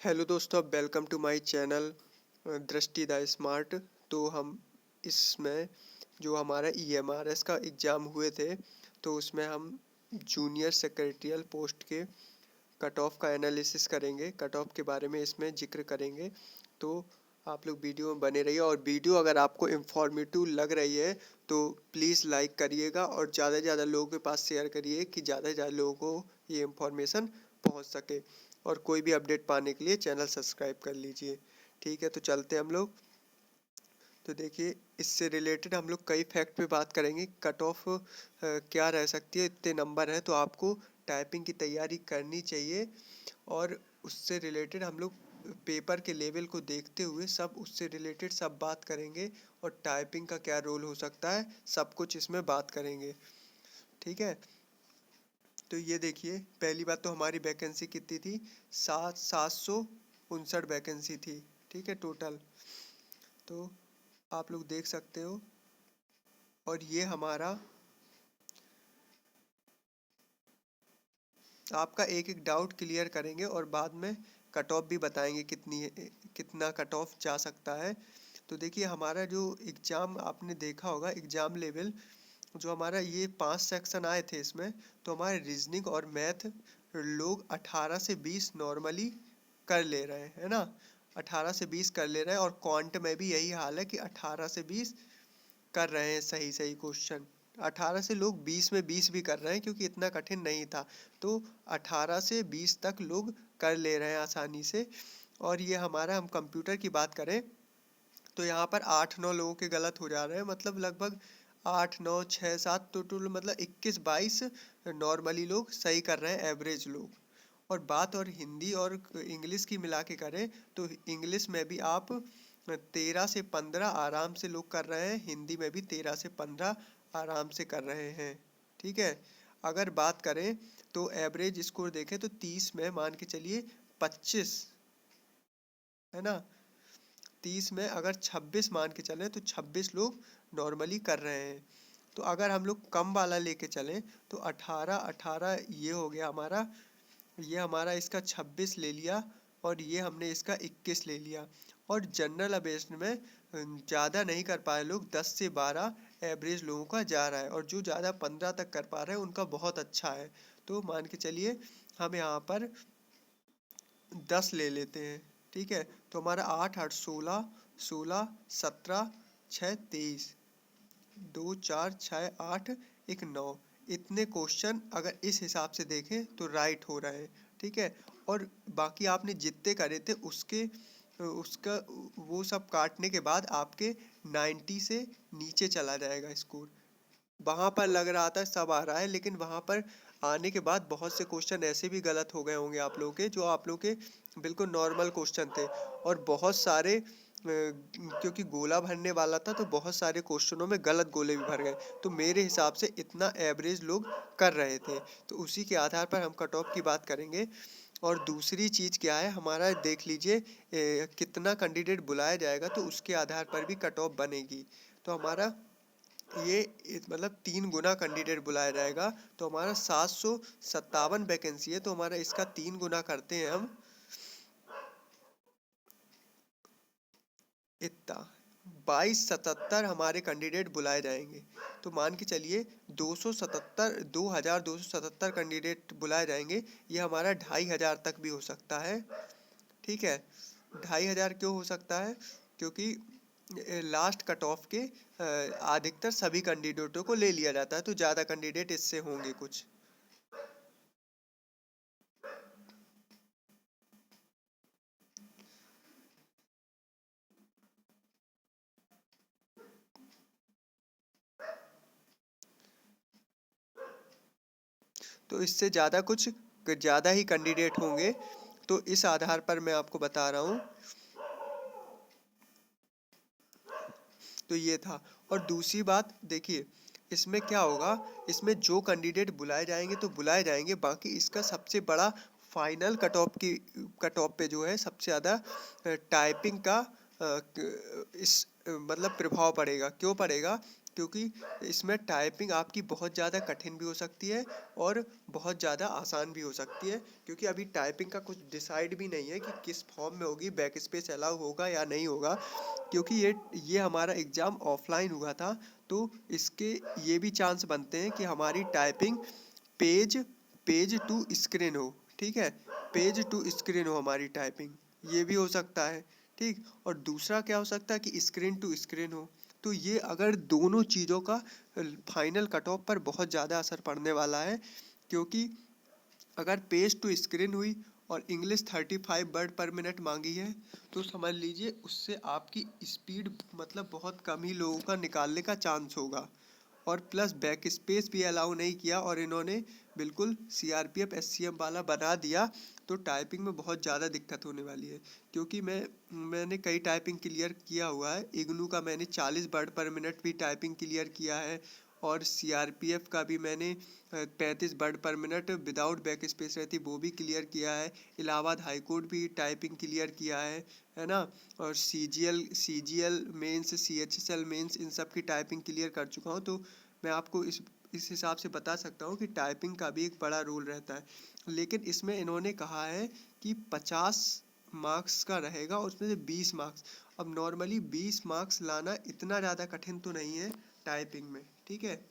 Hello दोस्तों, welcome to my channel दृष्टि the smart. तो हम इसमें जो हमारा EMRS का एग्ज़ाम हुए थे, तो उसमें हम जूनियर सेक्रेटरियल पोस्ट के कट ऑफ का एनालिसिस करेंगे, कट ऑफ के बारे में इसमें जिक्र करेंगे। तो आप लोग वीडियो में बने रहिए, और वीडियो अगर आपको इन्फॉर्मेटिव लग रही है तो प्लीज़ लाइक करिएगा और ज़्यादा से ज़्यादा लोगों के पास शेयर करिए कि ज़्यादा से ज़्यादा लोगों को ये इन्फॉर्मेशन पहुंच सके। और कोई भी अपडेट पाने के लिए चैनल सब्सक्राइब कर लीजिए। ठीक है, तो चलते हैं हम लोग। तो देखिए, इससे रिलेटेड हम लोग कई फैक्ट पे बात करेंगे। कट ऑफ क्या रह सकती है, इतने नंबर हैं तो आपको टाइपिंग की तैयारी करनी चाहिए। और उससे रिलेटेड हम लोग पेपर के लेवल को देखते हुए सब उससे रिलेटेड सब बात करेंगे। और टाइपिंग का क्या रोल हो सकता है, सब कुछ इसमें बात करेंगे। ठीक है, तो ये देखिए, पहली बात तो हमारी वैकेंसी कितनी थी, 759 वैकेंसी थी। ठीक है, टोटल। तो आप लोग देख सकते हो। और ये हमारा आपका एक एक डाउट क्लियर करेंगे और बाद में कट ऑफ भी बताएंगे कितनी है, कितना कट ऑफ जा सकता है। तो देखिए, हमारा जो एग्ज़ाम आपने देखा होगा, एग्ज़ाम लेवल जो हमारा ये 5 सेक्शन आए थे इसमें, तो हमारे रीजनिंग और मैथ लोग 18 से 20 नॉर्मली कर ले रहे हैं, है ना। 18 से 20 कर ले रहे हैं, और क्वांट में भी यही हाल है कि 18 से 20 कर रहे हैं सही सही क्वेश्चन। 18 से लोग 20 में 20 भी कर रहे हैं, क्योंकि इतना कठिन नहीं था। तो 18 से 20 तक लोग कर ले रहे हैं आसानी से। और ये हमारा, हम कंप्यूटर की बात करें तो यहाँ पर 8-9 लोगों के गलत हो जा रहे हैं, मतलब लगभग 8-9-6-7 टोटल, मतलब 21-22 नॉर्मली लोग सही कर रहे हैं, एवरेज लोग। और बात और हिंदी और इंग्लिश की मिला के करें तो इंग्लिश में भी आप 13 से 15 आराम से लोग कर रहे हैं, हिंदी में भी 13 से 15 आराम से कर रहे हैं। ठीक है, अगर बात करें तो एवरेज स्कोर देखें तो 30 में मान के चलिए 25, है ना। 30 में अगर 26 मान के चलें तो 26 लोग नॉर्मली कर रहे हैं। तो अगर हम लोग कम वाला लेके चलें तो 18 ये हो गया हमारा, ये हमारा इसका 26 ले लिया, और ये हमने इसका 21 ले लिया। और जनरल अबेस्ट में ज़्यादा नहीं कर पाए लोग, 10 से 12 एवरेज लोगों का जा रहा है, और जो ज़्यादा 15 तक कर पा रहे हैं उनका बहुत अच्छा है। तो मान के चलिए हम यहाँ पर 10 ले लेते हैं। ठीक है, तो हमारा 8-8 16, 16 17 6 23, 2 4 6 8 1 9, इतने क्वेश्चन अगर इस हिसाब से देखें तो राइट हो रहे हैं। ठीक है, और बाकी आपने जितने करे थे उसके उसका वो सब काटने के बाद आपके 90 से नीचे चला जाएगा स्कोर। वहाँ पर लग रहा था सब आ रहा है, लेकिन वहाँ पर आने के बाद बहुत से क्वेश्चन ऐसे भी गलत हो गए होंगे आप लोगों के, जो आप लोगों के बिल्कुल नॉर्मल क्वेश्चन थे। और बहुत सारे क्योंकि गोला भरने वाला था तो बहुत सारे क्वेश्चनों में गलत गोले भी भर गए। तो मेरे हिसाब से इतना एवरेज लोग कर रहे थे, तो उसी के आधार पर हम कट ऑफ की बात करेंगे। और दूसरी चीज़ क्या है हमारा, देख लीजिए कितना कैंडिडेट बुलाया जाएगा तो उसके आधार पर भी कट ऑफ बनेगी। तो हमारा ये मतलब 3 गुना कैंडिडेट बुलाया जाएगा। तो हमारा 757 वैकेंसी है, तो हमारा इसका 3 गुना करते हैं हम, इतना 2277 हमारे कैंडिडेट बुलाए जाएंगे। तो मान के चलिए 2277 कैंडिडेट बुलाए जाएंगे। ये हमारा 2500 तक भी हो सकता है। ठीक है, 2500 क्यों हो सकता है, क्योंकि लास्ट कट ऑफ के अधिकतर सभी कैंडिडेटों को ले लिया जाता है, तो ज़्यादा कैंडिडेट इससे होंगे कुछ। तो इससे ज़्यादा कुछ ज़्यादा ही कैंडिडेट होंगे। तो इस आधार पर मैं आपको बता रहा हूँ। तो ये था। और दूसरी बात देखिए, इसमें क्या होगा, इसमें जो कैंडिडेट बुलाए जाएंगे तो बुलाए जाएंगे, बाकी इसका सबसे बड़ा फाइनल कट ऑफ पे जो है सबसे ज़्यादा टाइपिंग का इस मतलब प्रभाव पड़ेगा। क्यों पड़ेगा, क्योंकि इसमें टाइपिंग आपकी बहुत ज़्यादा कठिन भी हो सकती है और बहुत ज़्यादा आसान भी हो सकती है, क्योंकि अभी टाइपिंग का कुछ डिसाइड भी नहीं है कि किस फॉर्म में होगी, बैक स्पेस अलाउ होगा या नहीं होगा। क्योंकि ये हमारा एग्ज़ाम ऑफलाइन हुआ था, तो इसके ये भी चांस बनते हैं कि हमारी typing page page to screen हो। ठीक है, पेज टू स्क्रीन हो हमारी टाइपिंग, ये भी हो सकता है। ठीक, और दूसरा क्या हो सकता है कि स्क्रीन टू स्क्रीन हो। तो ये अगर दोनों चीज़ों का फाइनल कट ऑफ पर बहुत ज़्यादा असर पड़ने वाला है, क्योंकि अगर पेज टू स्क्रीन हुई और इंग्लिश 35 वर्ड पर मिनट मांगी है, तो समझ लीजिए उससे आपकी स्पीड मतलब बहुत कम ही लोगों का निकालने का चांस होगा। और प्लस बैक स्पेस भी अलाउ नहीं किया और इन्होंने बिल्कुल सीआरपीएफ एससीएम वाला बना दिया, तो टाइपिंग में बहुत ज़्यादा दिक्कत होने वाली है। क्योंकि मैंने कई टाइपिंग क्लियर किया हुआ है, इग्नू का मैंने 40 वर्ड पर मिनट भी टाइपिंग क्लियर किया है, और सीआरपीएफ का भी मैंने 35 वर्ड पर मिनट विदाउट बैक स्पेस रहती वो भी क्लियर किया है। इलाहाबाद हाई कोर्ट भी टाइपिंग क्लियर किया है ना। और सीजीएल मेंस, सीएचएसएल मेंस, इन सब की टाइपिंग क्लियर कर चुका हूँ। तो मैं आपको इस हिसाब से बता सकता हूँ कि टाइपिंग का भी एक बड़ा रोल रहता है। लेकिन इसमें इन्होंने कहा है कि 50 मार्क्स का रहेगा, उसमें से 20 मार्क्स। अब नॉर्मली 20 मार्क्स लाना इतना ज़्यादा कठिन तो नहीं है टाइपिंग में, ठीक है।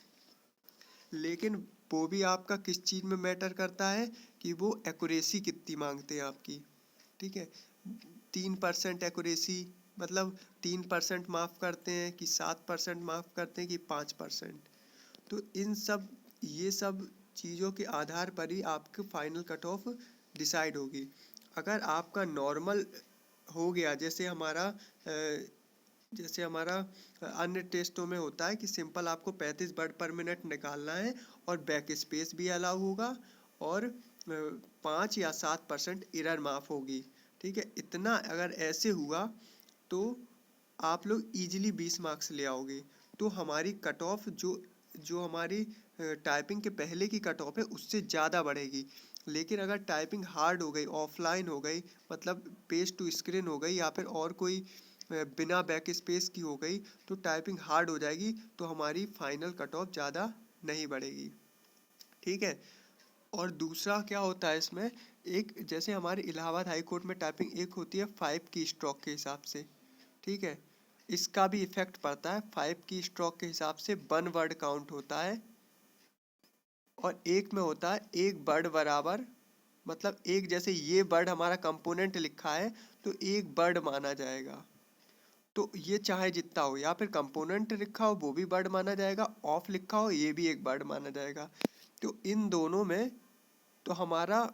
लेकिन वो भी आपका किस चीज़ में मैटर करता है कि वो एक्यूरेसी कितनी मांगते हैं आपकी। ठीक है, 3% एक्यूरेसी, मतलब 3% माफ़ करते हैं कि 7% माफ़ करते हैं कि 5%। तो ये सब चीज़ों के आधार पर ही आपके फाइनल कट ऑफ डिसाइड होगी। अगर आपका नॉर्मल हो गया, जैसे हमारा अन्य टेस्टों में होता है कि सिंपल आपको 35 वर्ड पर मिनट निकालना है और बैक स्पेस भी अलाउ होगा, और 5 या 7% एरर माफ़ होगी। ठीक है, इतना अगर ऐसे हुआ तो आप लोग इजीली 20 मार्क्स ले आओगे। तो हमारी कट ऑफ जो हमारी टाइपिंग के पहले की कट ऑफ है उससे ज़्यादा बढ़ेगी। लेकिन अगर टाइपिंग हार्ड हो गई, ऑफलाइन हो गई, मतलब पेज टू स्क्रीन हो गई, या फिर और कोई बिना बैक स्पेस की हो गई, तो टाइपिंग हार्ड हो जाएगी, तो हमारी फाइनल कट ऑफ ज़्यादा नहीं बढ़ेगी। ठीक है, और दूसरा क्या होता है इसमें, एक जैसे हमारे इलाहाबाद हाई कोर्ट में टाइपिंग एक होती है 5 की स्ट्रोक के हिसाब से। ठीक है, इसका भी इफेक्ट पड़ता है। 5 की स्ट्रोक के हिसाब से 1 वर्ड काउंट होता है, और एक में होता है एक वर्ड बराबर, मतलब एक, जैसे ये वर्ड हमारा कंपोनेंट लिखा है तो एक वर्ड माना जाएगा। तो ये चाहे जितना हो, या फिर कंपोनेंट लिखा हो वो भी वर्ड माना जाएगा, ऑफ लिखा हो ये भी एक वर्ड माना जाएगा। तो इन दोनों में तो हमारा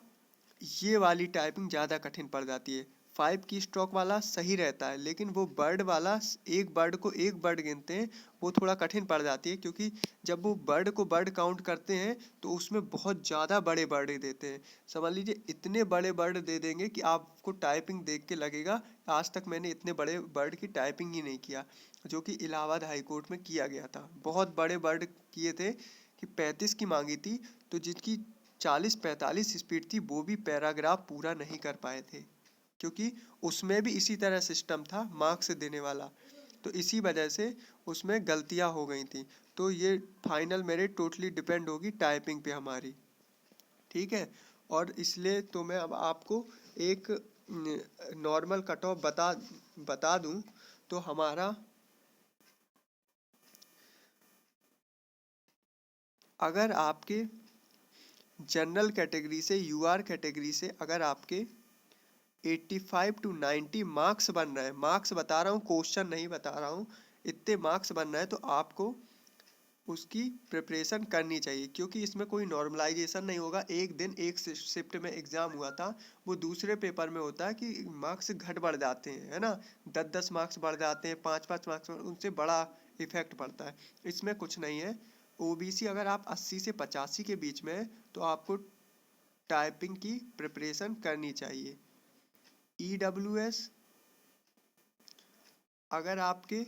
ये वाली टाइपिंग ज़्यादा कठिन पड़ जाती है। 5 की स्ट्रोक वाला सही रहता है, लेकिन वो बर्ड वाला एक बर्ड को एक बर्ड गिनते हैं, वो थोड़ा कठिन पड़ जाती है। क्योंकि जब वो बर्ड को बर्ड काउंट करते हैं तो उसमें बहुत ज़्यादा बड़े बर्ड देते हैं। समझ लीजिए इतने बड़े बर्ड दे देंगे कि आपको टाइपिंग देख के लगेगा आज तक मैंने इतने बड़े बर्ड की टाइपिंग ही नहीं किया, जो कि इलाहाबाद हाई कोर्ट में किया गया था। बहुत बड़े बर्ड किए थे कि 35 की मांगी थी, तो जिसकी 40-45 स्पीड थी वो भी पैराग्राफ पूरा नहीं कर पाए थे, क्योंकि उसमें भी इसी तरह सिस्टम था मार्क्स देने वाला। तो इसी वजह से उसमें गलतियां हो गई थी। तो ये फाइनल मेरिट टोटली डिपेंड होगी टाइपिंग पे हमारी। ठीक है, और इसलिए तो मैं अब आपको एक नॉर्मल कट ऑफ बता दूं, तो हमारा अगर आपके जनरल कैटेगरी से, यूआर कैटेगरी से, अगर आपके 85 टू 90 मार्क्स बन रहे हैं, मार्क्स बता रहा हूँ, क्वेश्चन नहीं बता रहा हूँ, इतने मार्क्स बन रहे हैं, तो आपको उसकी प्रिपरेशन करनी चाहिए। क्योंकि इसमें कोई नॉर्मलाइजेशन नहीं होगा। एक दिन एक शिफ्ट में एग्जाम हुआ था, वो दूसरे पेपर में होता है कि मार्क्स घट बढ़ जाते हैं, है ना, 10-10 मार्क्स बढ़ जाते हैं, 5-5 मार्क्स, उनसे बड़ा इफेक्ट पड़ता है। इसमें कुछ नहीं है। ओबीसी अगर आप 80 से 85 के बीच में है तो आपको टाइपिंग की प्रिपरेशन करनी चाहिए। ईडब्ल्यूएस अगर आपके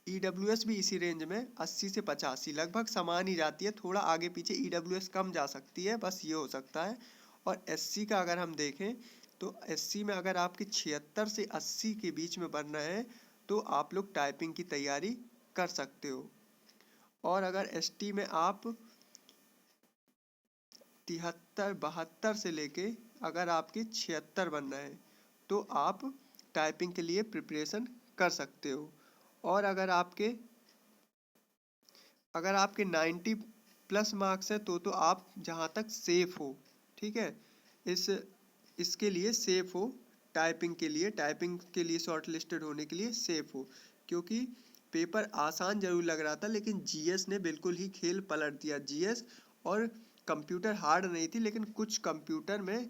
ईडब्ल्यूएस भी इसी रेंज में 80 से 85 लगभग समान ही जाती है, थोड़ा आगे पीछे ईडब्ल्यूएस कम जा सकती है, बस ये हो सकता है। और एससी का अगर हम देखें तो एससी में अगर आपकी 76 से 80 के बीच में बनना है तो आप लोग टाइपिंग की तैयारी कर सकते हो। और अगर एसटी में आप 73 72 से लेके अगर आपके 76 बनना है तो आप टाइपिंग के लिए प्रिपरेशन कर सकते हो। और अगर आपके 90 प्लस मार्क्स है तो आप जहाँ तक सेफ हो, ठीक है, इस इसके लिए सेफ हो, टाइपिंग के लिए शॉर्ट लिस्टेड होने के लिए सेफ हो। क्योंकि पेपर आसान जरूर लग रहा था लेकिन जीएस ने बिल्कुल ही खेल पलट दिया। जीएस और कंप्यूटर हार्ड नहीं थी लेकिन कुछ कंप्यूटर में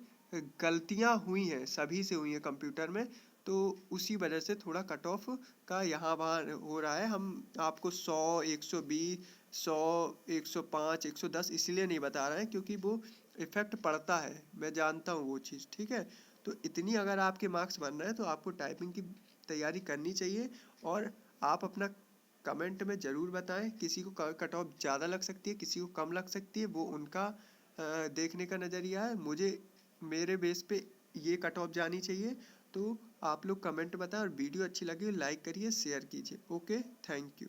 गलतियां हुई हैं, सभी से हुई हैं कंप्यूटर में, तो उसी वजह से थोड़ा कट ऑफ का यहाँ वहाँ हो रहा है। हम आपको 100 120 100 105 110 इसलिए नहीं बता रहे हैं क्योंकि वो इफेक्ट पड़ता है, मैं जानता हूँ वो चीज़, ठीक है। तो इतनी अगर आपके मार्क्स बन रहे हैं तो आपको टाइपिंग की तैयारी करनी चाहिए। और आप अपना कमेंट में ज़रूर बताएं, किसी को कट ऑफ ज़्यादा लग सकती है, किसी को कम लग सकती है, वो उनका देखने का नज़रिया है। मुझे मेरे बेस पे ये कट ऑफ जानी चाहिए। तो आप लोग कमेंट बताएं और वीडियो अच्छी लगी लाइक करिए, शेयर कीजिए। Okay, thank you.